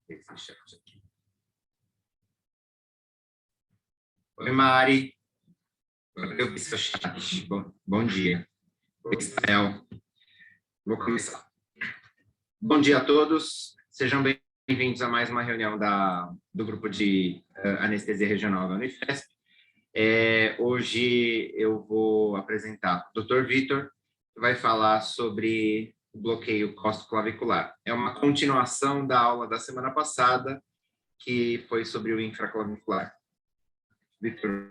Esse chat aqui. Oi, Mari. Eu vi seu chat. Bom dia. Oi, Israel. Vou começar. Bom dia a todos. Sejam bem-vindos a mais uma reunião do grupo de anestesia regional da Unifesp. Hoje eu vou apresentar o Dr. Vitor, que vai falar sobre o bloqueio costoclavicular. É uma continuação da aula da semana passada, que foi sobre o infraclavicular. Vitor,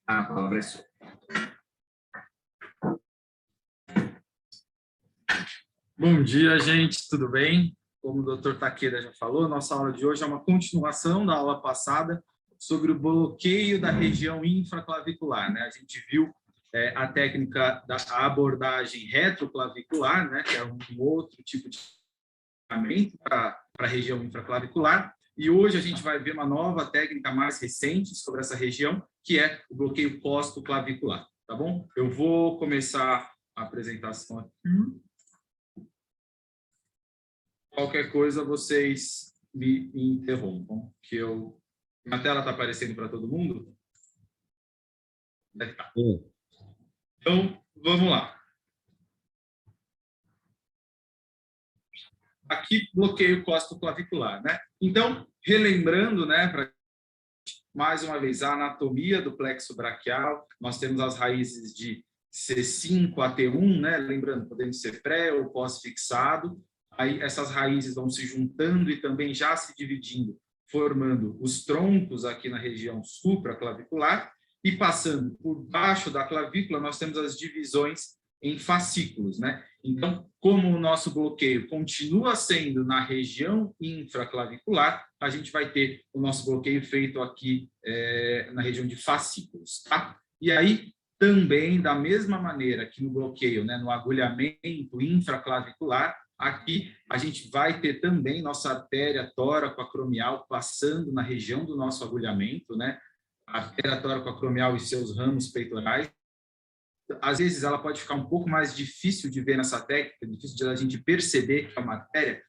a palavra é sua. Bom dia, gente, tudo bem? Como o Dr. Takeda já falou, nossa aula de hoje é uma continuação da aula passada sobre o bloqueio da região infraclavicular, né? A gente viu a técnica da abordagem retroclavicular, né? Que é um outro tipo de tratamento para a região infraclavicular. E hoje a gente vai ver uma nova técnica mais recente sobre essa região, que é o bloqueio costoclavicular, tá bom? Eu vou começar a apresentação aqui. Qualquer coisa, vocês me interrompam, que eu... A tela está aparecendo para todo mundo? Tá. Então, vamos lá. Aqui, bloqueio costoclavicular, né? Então, relembrando, né, mais uma vez, a anatomia do plexo braquial, nós temos as raízes de C5 a T1, né? Lembrando, podendo ser pré ou pós-fixado. Aí essas raízes vão se juntando e também já se dividindo, formando os troncos aqui na região supraclavicular, e passando por baixo da clavícula, nós temos as divisões em fascículos, né? Então, como o nosso bloqueio continua sendo na região infraclavicular, a gente vai ter o nosso bloqueio feito aqui na região de fascículos, tá? E aí, também, da mesma maneira que no bloqueio, né, no agulhamento infraclavicular, aqui a gente vai ter também nossa artéria tóraco-acromial passando na região do nosso agulhamento, né? A artéria tóraco-acromial e seus ramos peitorais. Às vezes ela pode ficar um pouco mais difícil de ver nessa técnica, difícil de a gente perceber que é uma artéria.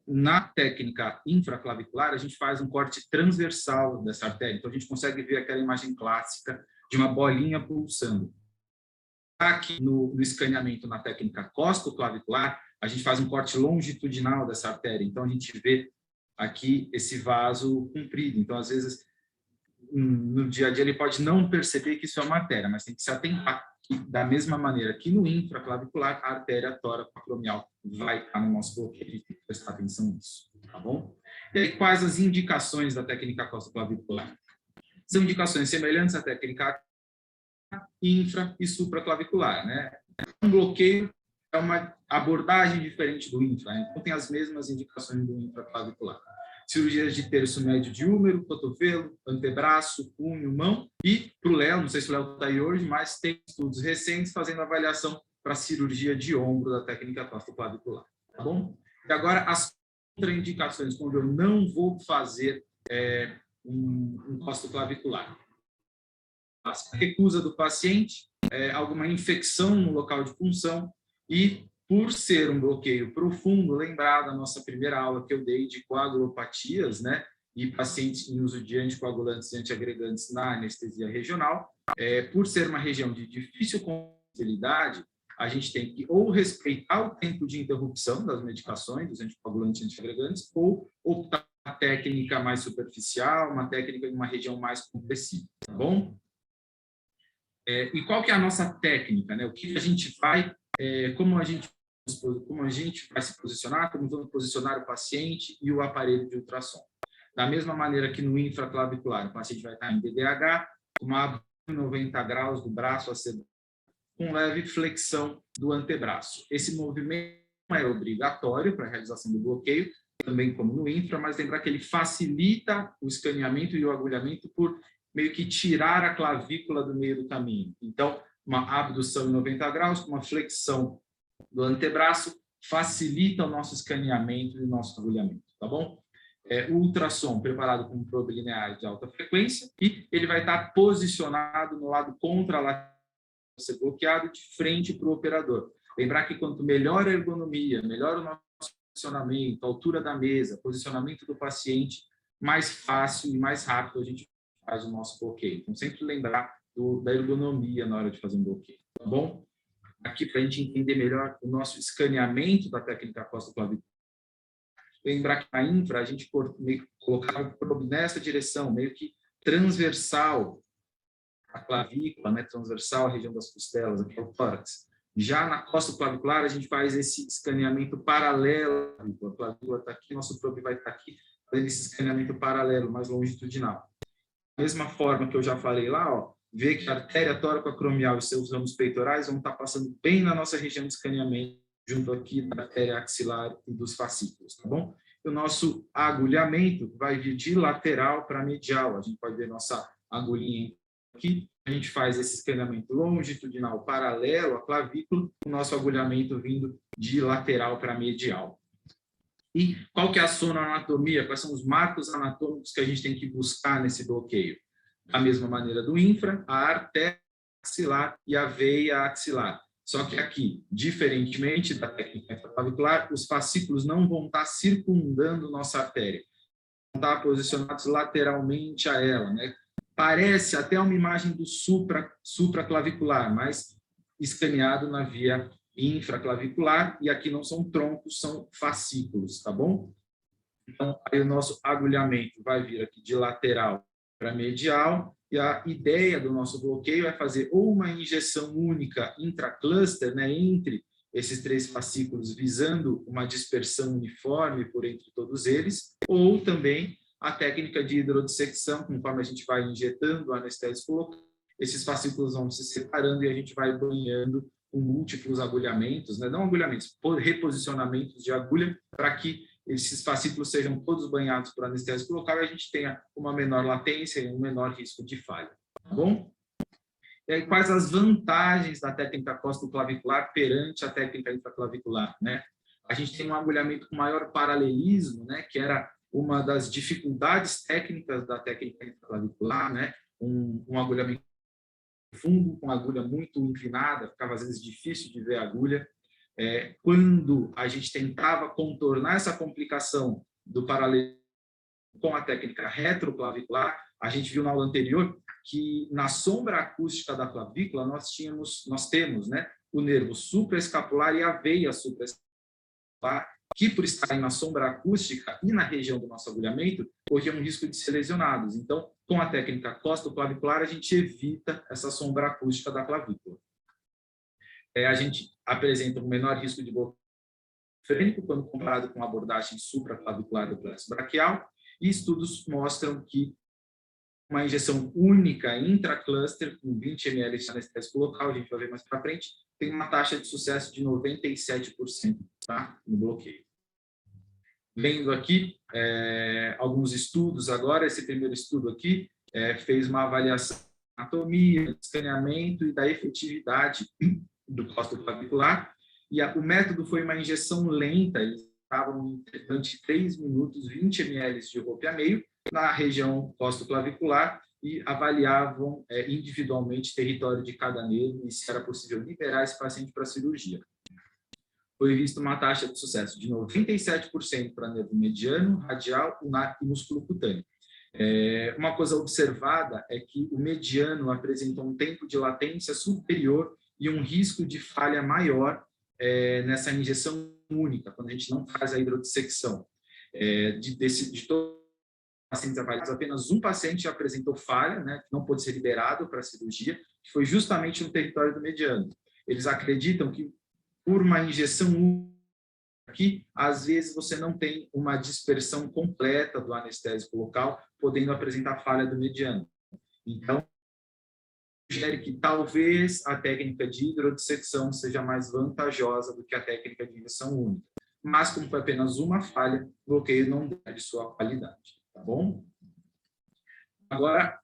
Na técnica infraclavicular, a gente faz um corte transversal dessa artéria, então a gente consegue ver aquela imagem clássica de uma bolinha pulsando. Aqui no escaneamento na técnica costoclavicular, a gente faz um corte longitudinal dessa artéria, então a gente vê aqui esse vaso comprido. Então, às vezes, no dia a dia, ele pode não perceber que isso é uma artéria, mas tem que se atentar que, da mesma maneira que no infraclavicular, a artéria tóraco-acromial vai estar no nosso bloqueio, a gente tem que prestar atenção nisso, tá bom? E aí, quais as indicações da técnica costoclavicular? São indicações semelhantes à técnica infra e supraclavicular, né? Um bloqueio é uma abordagem diferente do infra, né? Então tem as mesmas indicações do infraclavicular. Cirurgias de terço médio de húmero, cotovelo, antebraço, punho, mão, e para o Léo, não sei se o Léo está aí hoje, mas tem estudos recentes fazendo avaliação para cirurgia de ombro da técnica costoclavicular, tá bom? E agora as contraindicações, quando eu não vou fazer um costoclavicular. A recusa do paciente, alguma infecção no local de punção, e por ser um bloqueio profundo, lembrar da nossa primeira aula que eu dei de coagulopatias, né, e pacientes em uso de anticoagulantes e antiagregantes na anestesia regional, por ser uma região de difícil confiabilidade, a gente tem que ou respeitar o tempo de interrupção das medicações, dos anticoagulantes e antiagregantes, ou optar por uma técnica mais superficial, uma técnica em uma região mais compressiva, tá bom? E qual que é a nossa técnica, né? O que a gente vai, como a gente vai se posicionar, como vamos posicionar o paciente e o aparelho de ultrassom. Da mesma maneira que no infraclavicular, o paciente vai estar em DDH, uma 90 graus do braço a ser, com leve flexão do antebraço. Esse movimento não é obrigatório para a realização do bloqueio, também como no infra, mas lembrar que ele facilita o escaneamento e o agulhamento por meio que tirar a clavícula do meio do caminho. Então, uma abdução em 90 graus, com uma flexão do antebraço, facilita o nosso escaneamento e o nosso agulhamento, tá bom? O ultrassom preparado com um probe linear de alta frequência, e ele vai estar posicionado no lado contralateral, ser bloqueado de frente para o operador. Lembrar que quanto melhor a ergonomia, melhor o nosso posicionamento, altura da mesa, posicionamento do paciente, mais fácil e mais rápido a gente faz o nosso bloqueio. Então, sempre lembrar da ergonomia na hora de fazer um bloqueio, tá bom? Aqui, para a gente entender melhor o nosso escaneamento da técnica costoclavicular, lembrar que na infra a gente colocava o probe nessa direção, meio que transversal à clavícula, né? Transversal à região das costelas, aqui é o tórax. Já na costoclavicular, a gente faz esse escaneamento paralelo. A clavícula está aqui, nosso probe vai estar aqui, fazendo esse escaneamento paralelo, mais longitudinal. Da mesma forma que eu já falei lá, ó, vê que a artéria tóraco-acromial e seus ramos peitorais vão estar passando bem na nossa região de escaneamento, junto aqui da artéria axilar e dos fascículos, tá bom? E o nosso agulhamento vai vir de lateral para medial. A gente pode ver nossa agulhinha aqui. A gente faz esse escaneamento longitudinal paralelo à clavícula, o nosso agulhamento vindo de lateral para medial. E qual que é a sonoanatomia? Quais são os marcos anatômicos que a gente tem que buscar nesse bloqueio? Da mesma maneira do infra, a artéria axilar e a veia axilar. Só que aqui, diferentemente da técnica clavicular, os fascículos não vão estar circundando nossa artéria. Vão estar posicionados lateralmente a ela, né? Parece até uma imagem do supraclavicular, mas escaneado na via infraclavicular, e aqui não são troncos, são fascículos, tá bom? Então, aí o nosso agulhamento vai vir aqui de lateral para medial, e a ideia do nosso bloqueio é fazer ou uma injeção única intracluster, né, entre esses 3 fascículos, visando uma dispersão uniforme por entre todos eles, ou também a técnica de hidrodissecção, conforme a gente vai injetando o anestésico local, esses fascículos vão se separando e a gente vai banhando com múltiplos agulhamentos, né, não agulhamentos, reposicionamentos de agulha, para que esses fascículos sejam todos banhados por anestésico local e a gente tenha uma menor latência e um menor risco de falha, tá bom? E aí, quais as vantagens da técnica costoclavicular perante a técnica infraclavicular, né? A gente tem um agulhamento com maior paralelismo, né, que era uma das dificuldades técnicas da técnica infraclavicular, né? Um agulhamento fundo, com agulha muito inclinada, ficava às vezes difícil de ver a agulha. Quando a gente tentava contornar essa complicação do paralelismo com a técnica retroclavicular, a gente viu na aula anterior que na sombra acústica da clavícula nós temos, né, o nervo supraescapular e a veia supraescapular, que por estarem na sombra acústica e na região do nosso agulhamento, corriam um risco de ser lesionados. Então, com a técnica costoclavicular, a gente evita essa sombra acústica da clavícula. A gente apresenta um menor risco de bloqueio frênico quando comparado com a abordagem supraclavicular do plexo braquial, e estudos mostram que uma injeção única intracluster com 20 ml de anestésico local, a gente vai ver mais para frente, tem uma taxa de sucesso de 97%, tá? No bloqueio. Vendo aqui alguns estudos agora, esse primeiro estudo aqui fez uma avaliação da anatomia, escaneamento e da efetividade do costoclavicular, e o método foi uma injeção lenta, eles estavam durante 3 minutos, 20 ml de ropeameio na região costoclavicular e avaliavam individualmente o território de cada nervo e se era possível liberar esse paciente para cirurgia. Foi vista uma taxa de sucesso de 97% para nervo mediano, radial e músculo cutâneo. Uma coisa observada é que o mediano apresenta um tempo de latência superior e um risco de falha maior nessa injeção única, quando a gente não faz a hidrodissecção. De todos os pacientes avaliados, apenas um paciente apresentou falha, né, que não pôde ser liberado para a cirurgia, que foi justamente no território do mediano. Eles acreditam que por uma injeção única aqui, às vezes você não tem uma dispersão completa do anestésico local, podendo apresentar falha do mediano. Então, sugere que talvez a técnica de hidrodissecção seja mais vantajosa do que a técnica de injeção única. Mas, como foi apenas uma falha, o bloqueio não deve sua qualidade, tá bom? Agora,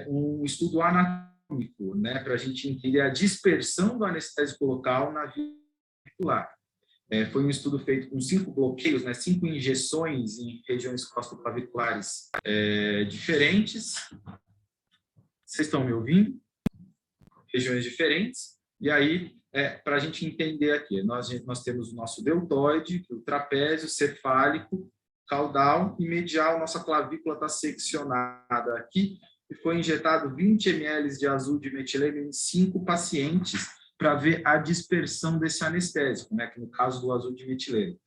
um estudo anatômico, né, para a gente entender a dispersão do anestésico local na via articular. Foi um estudo feito com 5 bloqueios, né, 5 injeções em regiões costoclaviculares diferentes. Vocês estão me ouvindo? Regiões diferentes. E aí, para a gente entender aqui, nós temos o nosso deltoide, o trapézio, cefálico, caudal e medial. Nossa clavícula está seccionada aqui e foi injetado 20 ml de azul de metileno em 5 pacientes para ver a dispersão desse anestésico, né, que no caso do azul de metileno.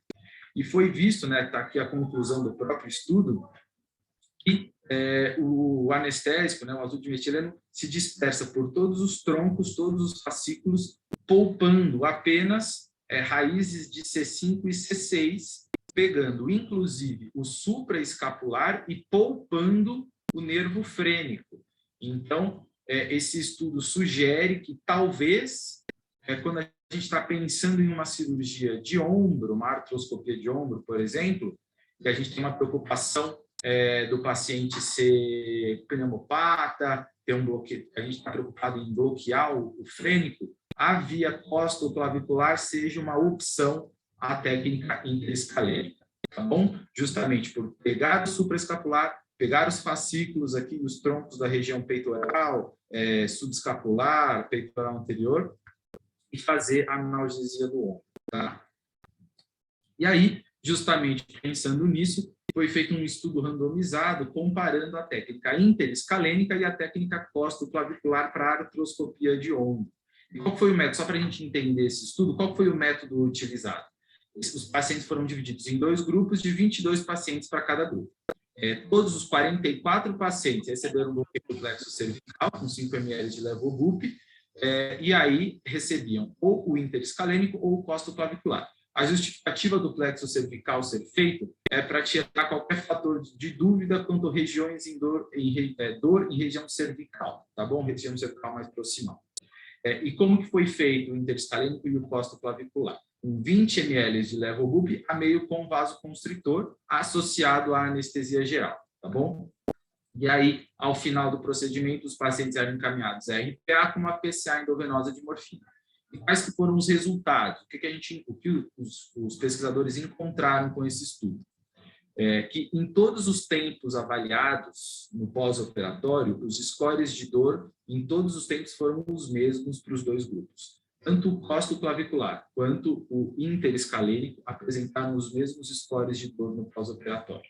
E foi visto, né, está aqui a conclusão do próprio estudo, que o anestésico, né, o azul de metileno, se dispersa por todos os troncos, todos os fascículos, poupando apenas raízes de C5 e C6, pegando inclusive o supraescapular e poupando o nervo frênico. Então, esse estudo sugere que talvez, quando a gente está pensando em uma cirurgia de ombro, uma artroscopia de ombro, por exemplo, e a gente tem uma preocupação do paciente ser pneumopata, ter um bloqueio, a gente está preocupado em bloquear o frênico, a via costoclavicular seja uma opção à técnica interescalênica, tá bom? Justamente por pegar o supraescapular, pegar os fascículos aqui, os troncos da região peitoral, subescapular, peitoral anterior, e fazer a analgesia do ombro, tá? E aí, justamente pensando nisso, foi feito um estudo randomizado comparando a técnica interescalênica e a técnica costoclavicular para artroscopia de ombro. E qual foi o método? Só para a gente entender esse estudo, qual foi o método utilizado? Os pacientes foram divididos em 2 grupos de 22 pacientes para cada grupo. Todos os 44 pacientes receberam bloqueio do plexo cervical com 5 ml de levobup, e aí recebiam ou o interescalênico ou o costoclavicular. A justificativa do plexo cervical ser feito é para tirar qualquer fator de dúvida quanto a regiões em dor em região cervical, tá bom? Região cervical mais proximal. E como que foi feito o interescalênico e o costoclavicular? Com 20 ml de levobup a meio com vasoconstritor associado à anestesia geral, tá bom? E aí, ao final do procedimento, os pacientes eram encaminhados a RPA com uma PCA endovenosa de morfina. E quais que foram os resultados? O que os pesquisadores encontraram com esse estudo? Que em todos os tempos avaliados no pós-operatório, os scores de dor em todos os tempos foram os mesmos para os 2 grupos. Tanto o costoclavicular quanto o interescalênico apresentaram os mesmos scores de dor no pós-operatório.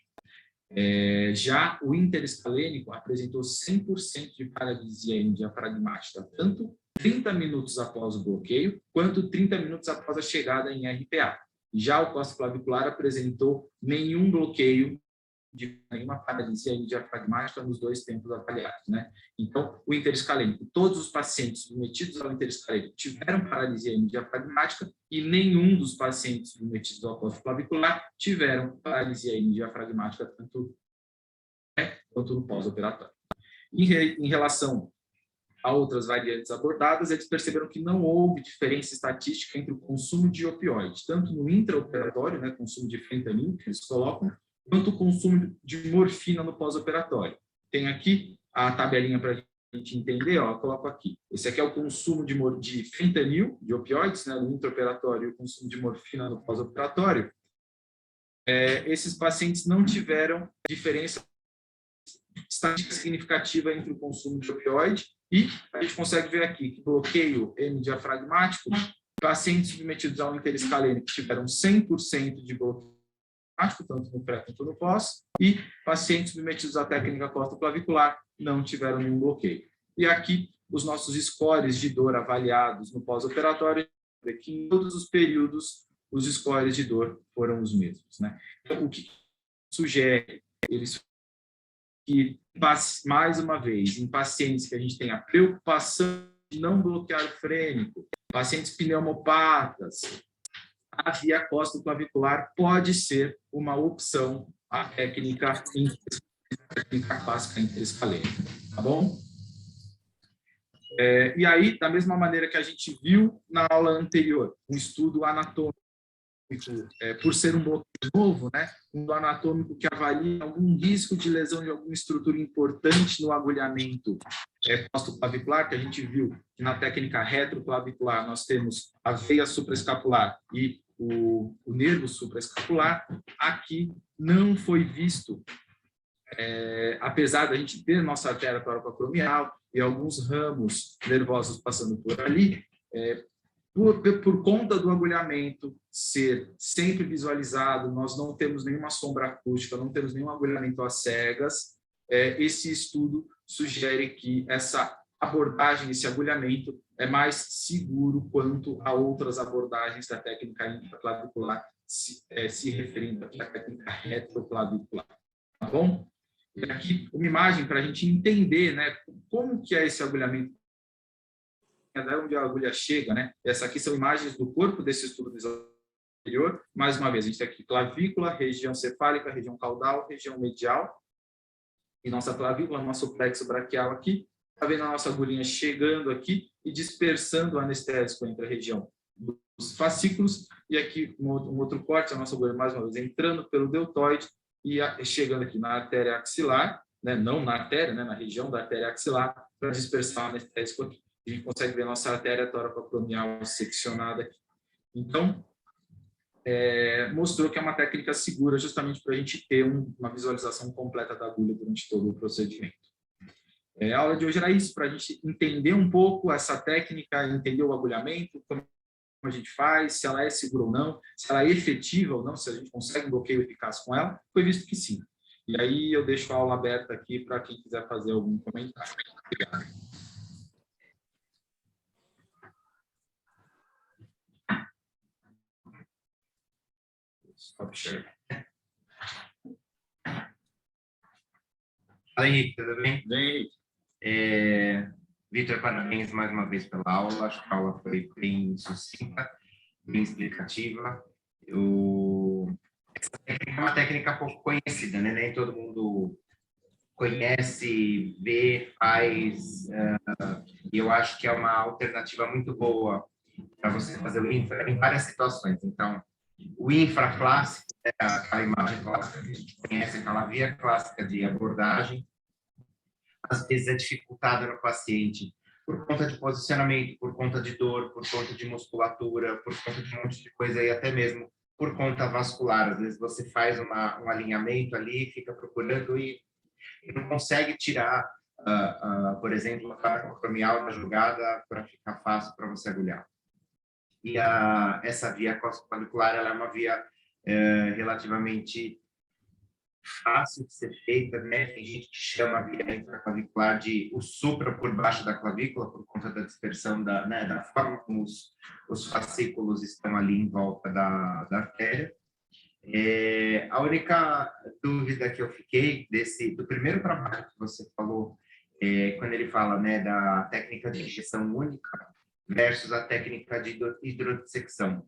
Já o interescalênico apresentou 100% de paralisia diafragmática, tanto 30 minutos após o bloqueio, quanto 30 minutos após a chegada em RPA. Já o costoclavicular apresentou nenhum bloqueio de nenhuma paralisia diafragmática nos 2 tempos avaliados, né? Então, o interescalênico, todos os pacientes submetidos ao interescalênico tiveram paralisia diafragmática e nenhum dos pacientes submetidos ao costoclavicular tiveram paralisia diafragmática tanto quanto no pós-operatório. Em relação a outras variantes abordadas, eles perceberam que não houve diferença estatística entre o consumo de opioide, tanto no intraoperatório, né, consumo de fentanil, que eles colocam, quanto o consumo de morfina no pós-operatório. Tem aqui a tabelinha para a gente entender, ó, eu coloco aqui. Esse aqui é o consumo de fentanil, de opioides, né, no intraoperatório, e o consumo de morfina no pós-operatório. Esses pacientes não tiveram diferença estatística significativa entre o consumo de opioide e a gente consegue ver aqui que bloqueio hemidiafragmático, pacientes submetidos ao interescalênico tiveram 100% de bloqueio tanto no pré quanto no pós, e pacientes submetidos à técnica costoclavicular não tiveram nenhum bloqueio. E aqui, os nossos scores de dor avaliados no pós-operatório, que em todos os períodos, os scores de dor foram os mesmos, né? Então, o que sugere? Eles que, mais uma vez, em pacientes que a gente tem a preocupação de não bloquear o frênico, pacientes pneumopatas, a via costoclavicular pode ser uma opção à técnica clássica interescalênica, tá bom? E aí, da mesma maneira que a gente viu na aula anterior, um estudo anatômico, por ser um bloqueio novo, né, um anatômico que avalia algum risco de lesão de alguma estrutura importante no agulhamento costoclavicular, que a gente viu que na técnica retroclavicular nós temos a veia supraescapular e o nervo supraescapular. Aqui não foi visto, apesar da gente ter nossa artéria toracocromial e alguns ramos nervosos passando por ali, Por conta do agulhamento ser sempre visualizado, nós não temos nenhuma sombra acústica, não temos nenhum agulhamento às cegas, esse estudo sugere que essa abordagem, esse agulhamento, é mais seguro quanto a outras abordagens da técnica intraclavicular, se referindo aqui à técnica retroclavicular. Tá bom? E aqui uma imagem para a gente entender, né, como que é esse agulhamento, até onde a agulha chega, né? Essas aqui são imagens do corpo desse estudo anterior. Mais uma vez, a gente tem aqui clavícula, região cefálica, região caudal, região medial. E nossa clavícula, nosso plexo braquial aqui. Está vendo a nossa agulhinha chegando aqui e dispersando o anestésico entre a região dos fascículos. E aqui um outro corte, a nossa agulha, mais uma vez, entrando pelo deltoide e chegando aqui na artéria axilar, né? Não na artéria, né? Na região da artéria axilar, para dispersar o anestésico aqui. A gente consegue ver a nossa artéria toracoacromial seccionada aqui. Então, mostrou que é uma técnica segura justamente para a gente ter uma visualização completa da agulha durante todo o procedimento. A aula de hoje era isso, para a gente entender um pouco essa técnica, entender o agulhamento, como a gente faz, se ela é segura ou não, se ela é efetiva ou não, se a gente consegue um bloqueio eficaz com ela. Foi visto que sim. E aí eu deixo a aula aberta aqui para quem quiser fazer algum comentário. Obrigado. Fala, Henrique, tudo bem? Bem, Vitor, parabéns mais uma vez pela aula. Acho que a aula foi bem sucinta, bem explicativa. Essa técnica é uma técnica pouco conhecida, né? Nem todo mundo conhece, vê, faz. E eu acho que é uma alternativa muito boa para você fazer o infra em várias situações. Então, o infra clássico, aquela imagem clássica que a gente conhece, aquela via clássica de abordagem, às vezes é dificultada no paciente por conta de posicionamento, por conta de dor, por conta de musculatura, por conta de um monte de coisa e até mesmo por conta vascular. Às vezes você faz um alinhamento ali, fica procurando e não consegue tirar, por exemplo, a toracoacromial da jogada para ficar fácil para você agulhar. E essa via costoclavicular, ela é uma via relativamente fácil de ser feita, né? Tem gente que chama a via intraclavicular de o supra por baixo da clavícula, por conta da dispersão da forma como os fascículos estão ali em volta da artéria. A única dúvida que eu fiquei do primeiro trabalho que você falou, quando ele fala, né, da técnica de injeção única versus a técnica de hidrodissecção.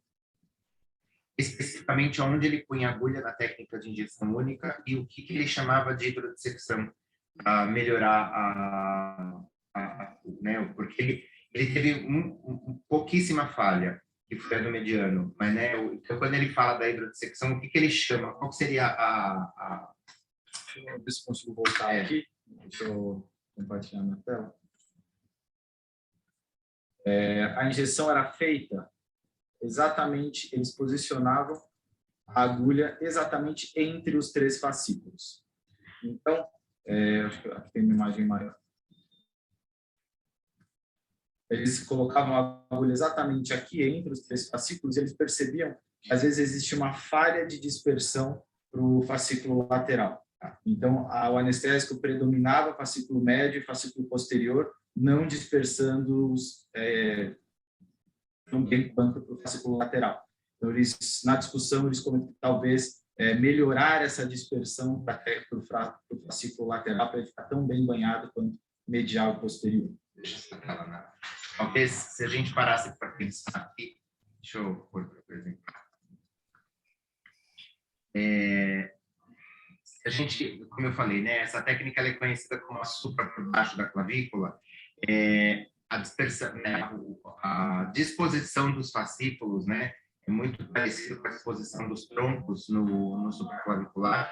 Especificamente onde ele punha a agulha na técnica de injeção única e o que ele chamava de hidrodissecção para melhorar né, porque ele teve pouquíssima falha, que foi a do mediano, mas né, então, quando ele fala da hidrodissecção, o que ele chama? Qual seria Deixa eu ver se consigo voltar aqui. Deixa eu compartilhar minha tela. A injeção era feita exatamente, eles posicionavam a agulha exatamente entre os 3 fascículos. Então, acho que aqui tem uma imagem maior. Eles colocavam a agulha exatamente aqui entre os 3 fascículos e eles percebiam que às vezes existe uma falha de dispersão para o fascículo lateral. Então, o anestésico predominava o fascículo médio e fascículo posterior, não dispersando-os tão bem quanto para o fascículo lateral. Então, na discussão, eles comentam que talvez melhorar essa dispersão para o fascículo lateral para ele ficar tão bem banhado quanto medial e posterior. Talvez, se a gente parasse para pensar aqui, deixa eu pôr para exemplo. A gente, como eu falei, né, essa técnica ela é conhecida como a supra por baixo da clavícula. A dispersão, né, a disposição dos fascículos, né, é muito parecido com a disposição dos troncos no supraclavicular.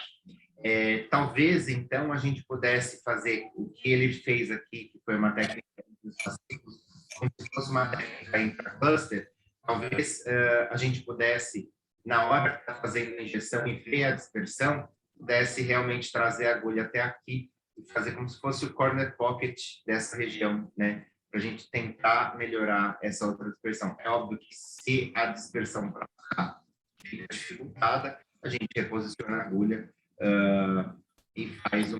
Talvez, então, a gente pudesse fazer o que ele fez aqui, que foi uma técnica dos fascículos, como se fosse uma técnica intracluster. Talvez a gente pudesse, na hora que está fazendo a injeção e ver a dispersão, pudesse realmente trazer a agulha até aqui e fazer como se fosse o corner pocket dessa região, né? para a gente tentar melhorar essa outra dispersão. É óbvio que se a dispersão para cá fica dificultada, a gente reposiciona a agulha e faz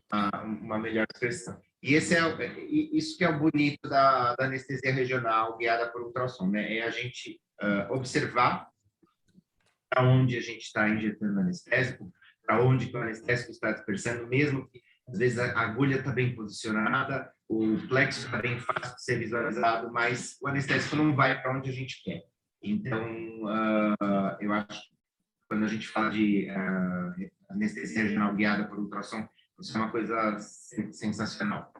uma melhor dispersão. E isso que é o bonito da anestesia regional guiada por ultrassom, né? É a gente observar para onde a gente está injetando anestésico, para onde o anestésico está dispersando, mesmo que às vezes a agulha está bem posicionada, o plexo está bem fácil de ser visualizado, mas o anestésico não vai para onde a gente quer. Então, eu acho que quando a gente fala de anestesia regional guiada por ultrassom, isso é uma coisa sensacional.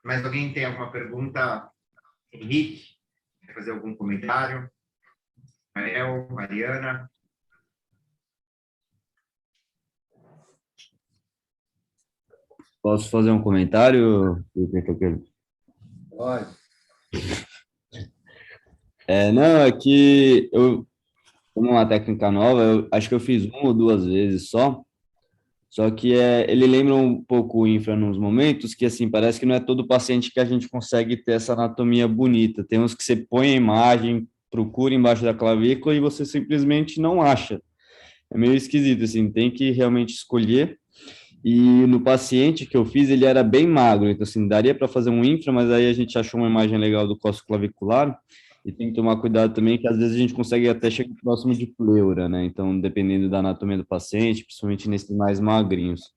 Mais alguém tem alguma pergunta? Henrique, quer fazer algum comentário? Mael, Mariana? Posso fazer um comentário? Pode. Não, é que como uma técnica nova, eu acho que eu fiz uma ou duas vezes só que ele lembra um pouco o infra nos momentos que, assim, parece que não é todo paciente que a gente consegue ter essa anatomia bonita. Tem uns que você põe a imagem, procura embaixo da clavícula e você simplesmente não acha. É meio esquisito, assim, tem que realmente escolher. E no paciente que eu fiz, ele era bem magro, então, assim, daria para fazer um infra, mas aí a gente achou uma imagem legal do cóccix clavicular, e tem que tomar cuidado também, que às vezes a gente consegue até chegar próximo de pleura, né? Então, dependendo da anatomia do paciente, principalmente nesses mais magrinhos.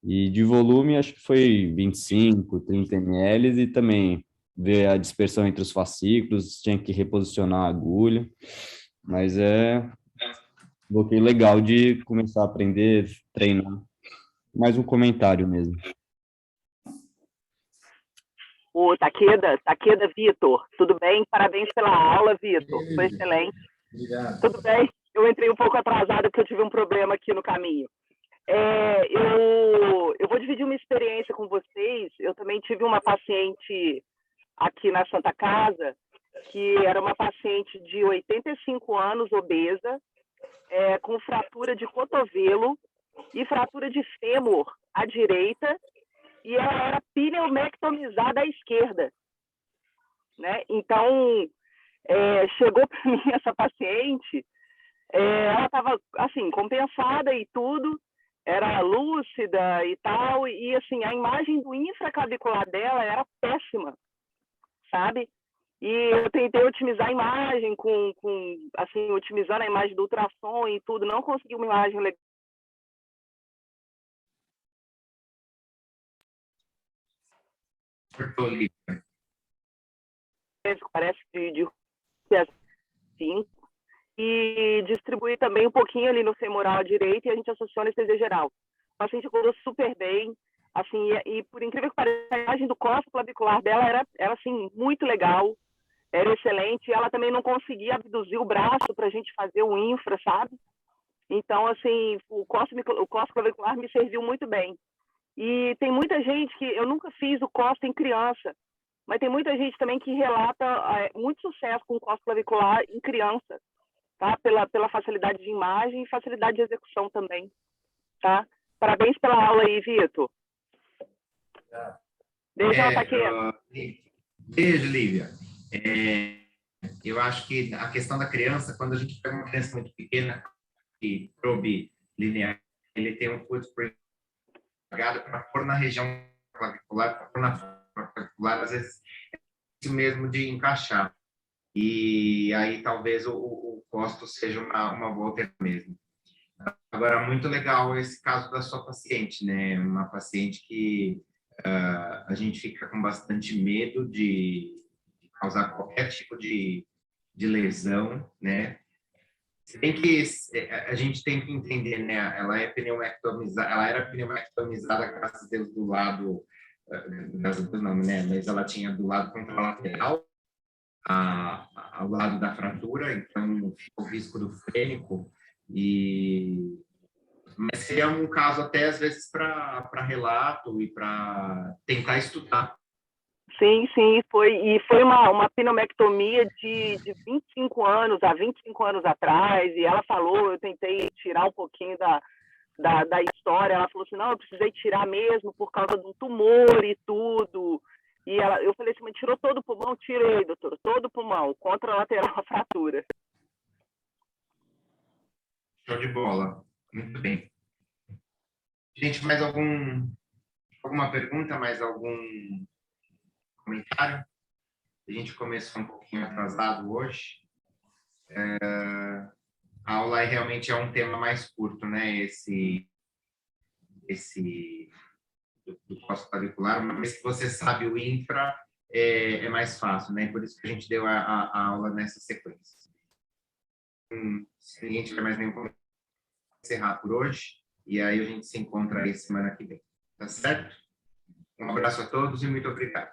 E de volume, acho que foi 25, 30 ml, e também ver a dispersão entre os fascículos, tinha que reposicionar a agulha, mas um bloqueio legal de começar a aprender, treinar. Mais um comentário mesmo. O Takeda Vitor, tudo bem? Parabéns pela aula, Vitor, foi excelente. Obrigado. Tudo bem? Eu entrei um pouco atrasada porque eu tive um problema aqui no caminho. Eu vou dividir uma experiência com vocês. Eu também tive uma paciente aqui na Santa Casa, que era uma paciente de 85 anos, obesa, com fratura de cotovelo e fratura de fêmur à direita, e ela era pneumectomizada à esquerda, né? Então, chegou para mim essa paciente, ela estava, assim, compensada e tudo, era lúcida e tal, e, assim, a imagem do infraclavicular dela era péssima, sabe? E eu tentei otimizar a imagem, assim, otimizando a imagem do ultrassom e tudo, não consegui uma imagem legal. Parece de 5, e distribuir também um pouquinho ali no femoral à direita, e a gente associou a anestesia geral. O paciente acordou super bem, assim, e por incrível que pareça, a imagem do cóccix clavicular dela era assim, muito legal, era excelente, e ela também não conseguia abduzir o braço para a gente fazer o infra, sabe? Então, assim, o cóccix clavicular me serviu muito bem. E tem muita gente que... Eu nunca fiz o cóccix em criança, mas tem muita gente também que relata muito sucesso com o cóccix clavicular em criança, tá? Pela facilidade de imagem e facilidade de execução também, tá? Parabéns pela aula aí, Vitor. Beijo, Takeda. Beijo, Lívia. Eu acho que a questão da criança, quando a gente pega uma criança muito pequena, e probe linear, ele tem um curso para pôr na região clavicular, para pôr na clavicular, às vezes é isso mesmo de encaixar. E aí talvez o custo seja uma boa alternativa mesmo. Agora, muito legal esse caso da sua paciente, né? Uma paciente que a gente fica com bastante medo de causar qualquer tipo de lesão, né? Se bem que a gente tem que entender, né? Ela era pneumectomizada, graças a Deus, do lado, graças a Deus não, né? Mas ela tinha do lado contralateral, ao lado da fratura, então fica o risco do frênico, mas seria um caso até às vezes para relato e para tentar estudar. Sim, foi uma pneumectomia de 25 anos, há 25 anos atrás, e ela falou, eu tentei tirar um pouquinho da história, ela falou assim, não, eu precisei tirar mesmo por causa do tumor e tudo, E eu falei assim, mas tirou todo o pulmão? Tirei, doutor, todo o pulmão, contralateral a fratura. Show de bola. Muito bem. Gente, mais alguma pergunta, mais algum comentário? A gente começou um pouquinho atrasado hoje. A aula realmente é um tema mais curto, né? Esse do costoclavicular, uma vez que você sabe o infra, é mais fácil, né? Por isso que a gente deu a aula nessa sequência. Se ninguém tiver mais nenhum comentário, encerrar por hoje, e aí a gente se encontra aí semana que vem. Tá certo? Um abraço a todos e muito obrigado.